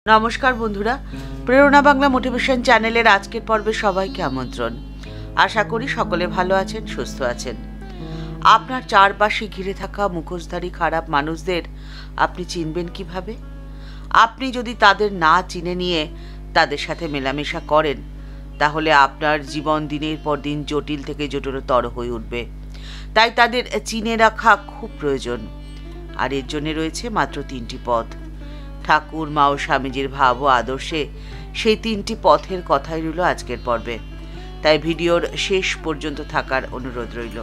নমস্কার বন্ধুরা, প্রেরণা বাংলা মোটিভেশন চ্যানেলের আজকের পর্বে সবাইকে আমন্ত্রণ। আশা করি সকলে ভালো আছেন, সুস্থ আছেন। আপনার চারপাশে ঘিরে থাকা মুখোশধারী খারাপ মানুষদের আপনি চিনবেন কিভাবে? আপনি যদি তাদের না চিনে নিয়ে তাদের সাথে মেলামেশা করেন, তাহলে আপনার জীবন দিনের পর দিন জটিল থেকে জটিলতর হয়ে উঠবে। তাই তাদের চিনে রাখা খুব প্রয়োজন। আর এর জন্য রয়েছে মাত্র 3টি পথ। ঠাকুর, মা ও স্বামীজির ভাব ও আদর্শে সেই 3টি পথের কথাই রইল আজকের পর্বে। তাই ভিডিওর শেষ পর্যন্ত থাকার অনুরোধ রইল।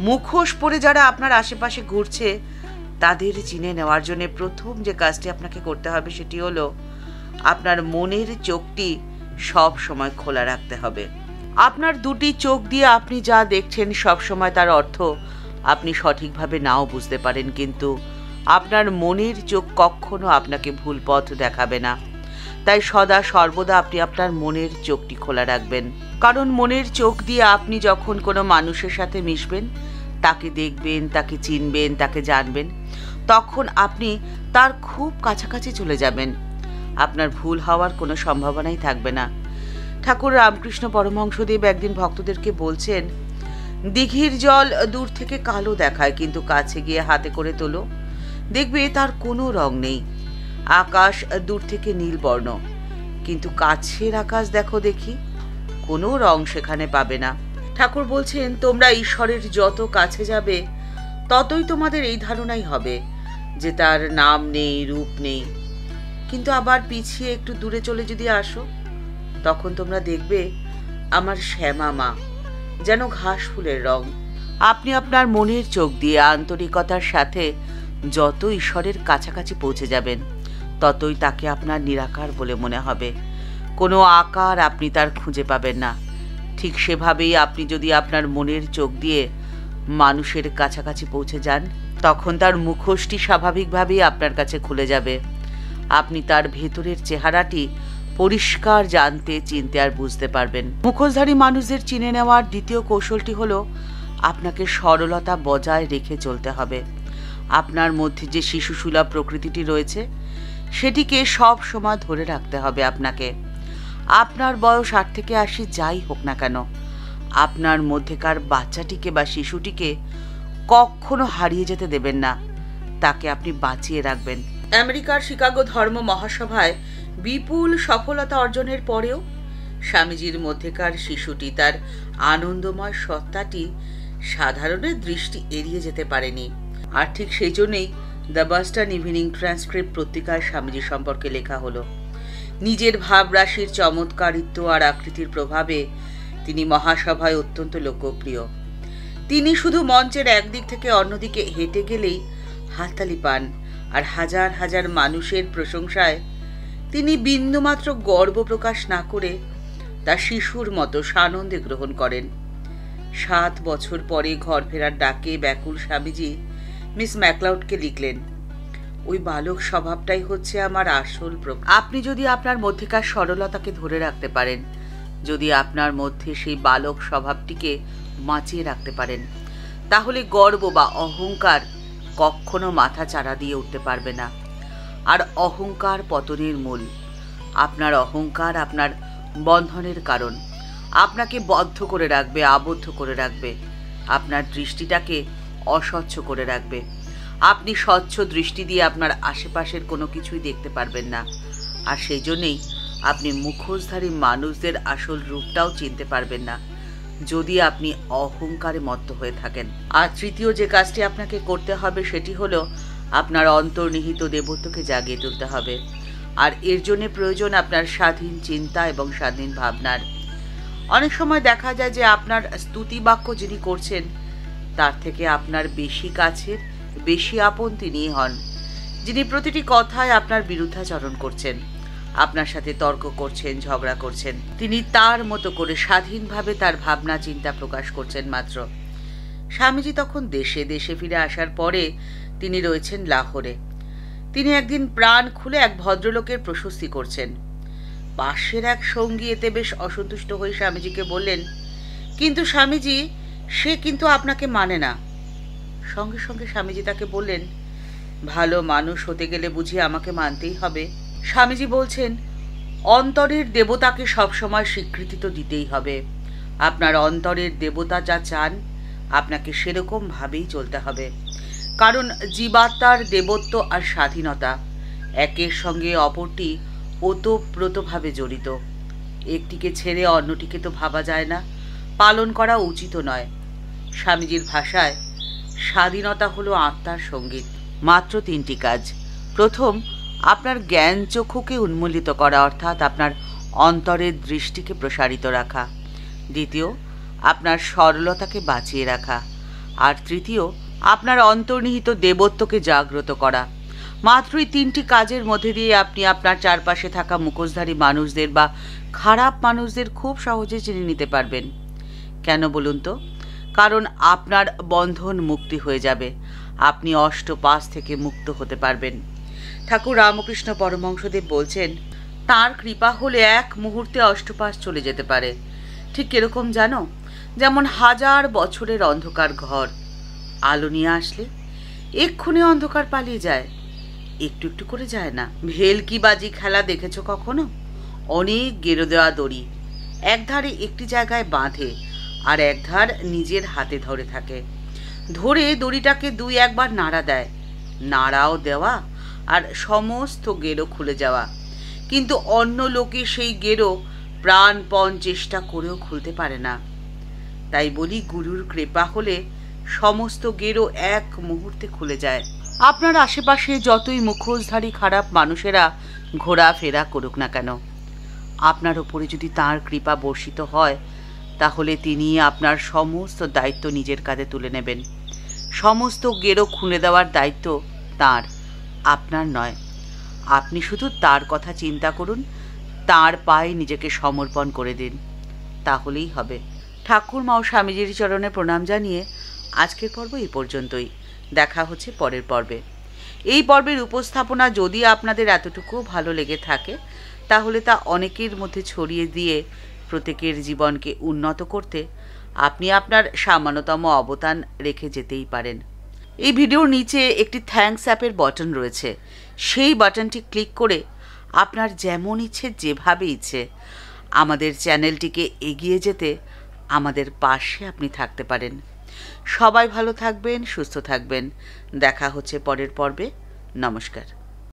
মুখোশ পরে যারা আপনার আশেপাশে ঘুরছে, তাদের চিনে নেওয়ার জন্য প্রথম যে কাজটি আপনাকে করতে হবে সেটি হলো আপনার মনের চোখটি সব সময় খোলা রাখতে হবে। আপনার দুটি চোখ দিয়ে আপনি যা দেখছেন সব সময় তার অর্থ আপনি সঠিকভাবে নাও বুঝতে পারেন, কিন্তু আপনার মনের চোখ কখনো আপনাকে ভুল পথ দেখাবে না। তাই সদা সর্বদা আপনি আপনার মনের চোখটি খোলা রাখবেন। কারণ মনের চোখ দিয়ে আপনি যখন কোনো মানুষের সাথে মিশবেন, তাকে দেখবেন, তাকে চিনবেন, তাকে জানবেন, তখন আপনি তার খুব কাছাকাছি চলে যাবেন। আপনার ভুল হওয়ার কোনো সম্ভাবনাই থাকবে না। ঠাকুর রামকৃষ্ণ পরমহংসদেব একদিন ভক্তদেরকে বলছেন, দিঘির জল দূর থেকে কালো দেখায়, কিন্তু কাছে গিয়ে হাতে করে তোলো, দেখবে তার কোনো রং নেই। আকাশ দূর থেকে নীল বর্ণ, কিন্তু কাছের আকাশ দেখো দেখি, কোনো রং সেখানে পাবে না। ঠাকুর বলছেন, তোমরা ঈশ্বরের যত কাছে যাবে ততই তোমাদের এই ধারণাই হবে যে তার নাম নেই, রূপ নেই। কিন্তু আবার পিছিয়ে একটু দূরে চলে যদি আসো, তখন তোমরা দেখবে আমার শ্যামা মা যেন ঘাস ফুলের রং। আপনি আপনার মনের চোখ দিয়ে আন্তরিকতার সাথে যত ঈশ্বরের কাছাকাছি পৌঁছে যাবেন, ততই তাকে আপনার নিরাকার বলে মনে হবে। কোনো আকার আপনি তার খুঁজে পাবেন না। ঠিক সেভাবেই আপনি যদি আপনার মনের চোখ দিয়ে মানুষের কাছাকাছি পৌঁছে যান, তখন তার মুখোশটি স্বাভাবিকভাবেই আপনার কাছে খুলে যাবে। আপনি তার ভেতরের চেহারাটি পরিষ্কার জানতে, চিনতে আর বুঝতে পারবেন। মুখোশধারী মানুষদের চিনে নেওয়ার দ্বিতীয় কৌশলটি হলো আপনাকে সরলতা বজায় রেখে চলতে হবে। আপনার মধ্যে যে শিশুসুলভ প্রকৃতিটি রয়েছে, সেটিকে সব সময় ধরে রাখতে হবে আপনাকে। আপনার বয়স 8 থেকে 80 যাই হোক না কেন, আপনার মধ্যেকার বাচ্চাটিকে বা শিশুটিকে কখনো হারিয়ে যেতে দেবেন না। তাকে আপনি বাঁচিয়ে রাখবেন। আমেরিকার শিকাগো ধর্ম মহাসভায় বিপুল সফলতা অর্জনের পরেও স্বামীজির মধ্যেকার শিশুটি, তার আনন্দময় সত্তাটি সাধারণের দৃষ্টি এড়িয়ে যেতে পারেনি। আর ঠিক সেই জন্যই দ্য বাস্টার্ন ইভিনিং ট্রান্সক্রিপ্ট পত্রিকায় স্বামীজি সম্পর্কে লেখা হলো, নিজের ভাবরাশির চমৎকারিত্ব আর আকৃতির প্রভাবে তিনি মহাসভায় অত্যন্ত লোকপ্রিয়। তিনি শুধু মঞ্চের একদিক থেকে অন্যদিকে হেঁটে গেলেই হাততালি পান, আর হাজার হাজার মানুষের প্রশংসায় তিনি বিন্দুমাত্র গর্ব প্রকাশ না করে তা শিশুর মতো সানন্দে গ্রহণ করেন। 7 বছর পরে ঘর ফেরার ডাকে ব্যাকুল স্বামীজি মিস ম্যাকলাউডকে লিখলেন, ওই বালক স্বভাবটাই হচ্ছে আমার আসল প্রকাশ। আপনি যদি আপনার মধ্যেকার সরলতাকে ধরে রাখতে পারেন, যদি আপনার মধ্যে সেই বালক স্বভাবটিকে বাঁচিয়ে রাখতে পারেন, তাহলে গর্ব বা অহংকার কখনো মাথা চাড়া দিয়ে উঠতে পারবে না। আর অহংকার পতনের মূল। আপনার অহংকার আপনার বন্ধনের কারণ, আপনাকে বদ্ধ করে রাখবে, আবদ্ধ করে রাখবে, আপনার দৃষ্টিটাকে অস্বচ্ছ করে রাখবে। আপনি স্বচ্ছ দৃষ্টি দিয়ে আপনার আশেপাশের কোনো কিছুই দেখতে পারবেন না। আর সেই জন্যেই আপনি মুখোশধারী মানুষদের আসল রূপটাও চিনতে পারবেন না, যদি আপনি অহংকারে মত্ত হয়ে থাকেন। আর তৃতীয় যে কাজটি আপনাকে করতে হবে সেটি হলো আপনার অন্তর্নিহিত দেবত্বকে জাগিয়ে তুলতে হবে। আর এর জন্য প্রয়োজন আপনার স্বাধীন চিন্তা এবং স্বাধীন ভাবনার। অনেক সময় দেখা যায় যে আপনার স্তুতি বাক্য যিনি করছেন, তার থেকে আপনার বেশি কাছের, বেশি আপন তিনিই হন, যিনি প্রতিটি কথায় আপনার বিরুদ্ধাচরণ করছেন, আপনার সাথে তর্ক করছেন, ঝগড়া করছেন। তিনি তার মতো করে স্বাধীনভাবে তার ভাবনা চিন্তা প্রকাশ করছেন মাত্র। স্বামীজি তখন দেশে দেশে ফিরে আসার পরে তিনি রয়েছেন লাহোরে। তিনি একদিন প্রাণ খুলে এক ভদ্রলোকের প্রশস্তি করছেন। পাশের এক সঙ্গী এতে বেশ অসন্তুষ্ট হয়ে স্বামীজিকে বললেন, কিন্তু স্বামীজি, সে কিন্তু আপনাকে মানে না। সঙ্গে সঙ্গে স্বামীজি তাকে বললেন, ভালো মানুষ হতে গেলে বুঝি আমাকে মানতেই হবে? স্বামীজি বলছেন, অন্তরের দেবতাকে সবসময় স্বীকৃতি তো দিতেই হবে। আপনার অন্তরের দেবতা যা চান আপনাকে সেরকমভাবেই চলতে হবে। কারণ জীবাত্মার দেবত্ব আর স্বাধীনতা একের সঙ্গে অপরটি ওতপ্রোতভাবে জড়িত। একটিকে ছেড়ে অন্যটিকে তো ভাবা যায় না, পালন করা উচিত নয়। স্বামীজির ভাষায় স্বাধীনতা হলো আত্মার সঙ্গীত। মাত্র 3টি কাজ। প্রথম, আপনার জ্ঞান চক্ষুকে উন্মোলিত করা, অর্থাৎ আপনার অন্তরের দৃষ্টিকে প্রসারিত রাখা। দ্বিতীয়, আপনার সরলতাকে বাঁচিয়ে রাখা। আর তৃতীয়, আপনার অন্তর্নিহিত দেবত্বকে জাগ্রত করা। মাত্র এই 3টি কাজের মধ্যে দিয়ে আপনি আপনার চারপাশে থাকা মুখোশধারী মানুষদের বা খারাপ মানুষদের খুব সহজে চিনে নিতে পারবেন। কেন বলুন তো? কারণ আপনার বন্ধন মুক্তি হয়ে যাবে, আপনি অষ্টপাশ থেকে মুক্ত হতে পারবেন। ঠাকুর রামকৃষ্ণ পরমহংসদেব বলছেন, তাঁর কৃপা হলে এক মুহূর্তে অষ্টপাশ চলে যেতে পারে। ঠিক এরকম জানো, যেমন 1000 বছরের অন্ধকার ঘর আলো নিয়ে আসলে এক্ষুনি অন্ধকার পালিয়ে যায়, একটু একটু করে যায় না। ভেলকিবাজি খেলা দেখেছো কখনো? অনেক গেরো দেওয়া দড়ি একধারে একটি জায়গায় বাঁধে আর একধার নিজের হাতে ধরে থাকে। ধরে দড়িটাকে 2-1 বার নাড়া দেয়, নাড়াও দেওয়া আর সমস্ত গেরো খুলে যাওয়া। কিন্তু অন্য লোকে সেই গেরো প্রাণপণ চেষ্টা করেও খুলতে পারে না। তাই বলি, গুরুর কৃপা হলে সমস্ত গেরো এক মুহূর্তে খুলে যায়। আপনার আশেপাশে যতই মুখোশধারী খারাপ মানুষেরা ঘোরাফেরা করুক না কেন, আপনার ওপরে যদি তাঁর কৃপা বর্ষিত হয়, তাহলে তিনি আপনার সমস্ত দায়িত্ব নিজের কাঁধে তুলে নেবেন। সমস্ত গেরো খুলে দেওয়ার দায়িত্ব তাঁর, আপনার নয়। আপনি শুধু তার কথা চিন্তা করুন, তাঁর পায়ে নিজেকে সমর্পণ করে দিন, তাহলেই হবে। ঠাকুরমা ও স্বামীজির চরণে প্রণাম জানিয়ে আজকের পর্ব এই পর্যন্তই। দেখা হচ্ছে পরের পর্বে। এই পর্বের উপস্থাপনা যদি আপনাদের এতটুকুও ভালো লেগে থাকে, তাহলে তা অনেকের মধ্যে ছড়িয়ে দিয়ে প্রত্যেকের জীবনকে উন্নত করতে আপনি আপনার সামান্যতম অবদান রেখে যেতেই পারেন। এই ভিডিওর নিচে একটি থ্যাঙ্কস অ্যাপের বাটন রয়েছে, সেই বাটনটি ক্লিক করে আপনার যেমন ইচ্ছে, যেভাবে ইচ্ছে আমাদের চ্যানেলটিকে এগিয়ে যেতে আমাদের পাশে আপনি থাকতে পারেন। সবাই ভালো থাকবেন, সুস্থ থাকবেন। দেখা হচ্ছে পরের পর্বে। নমস্কার।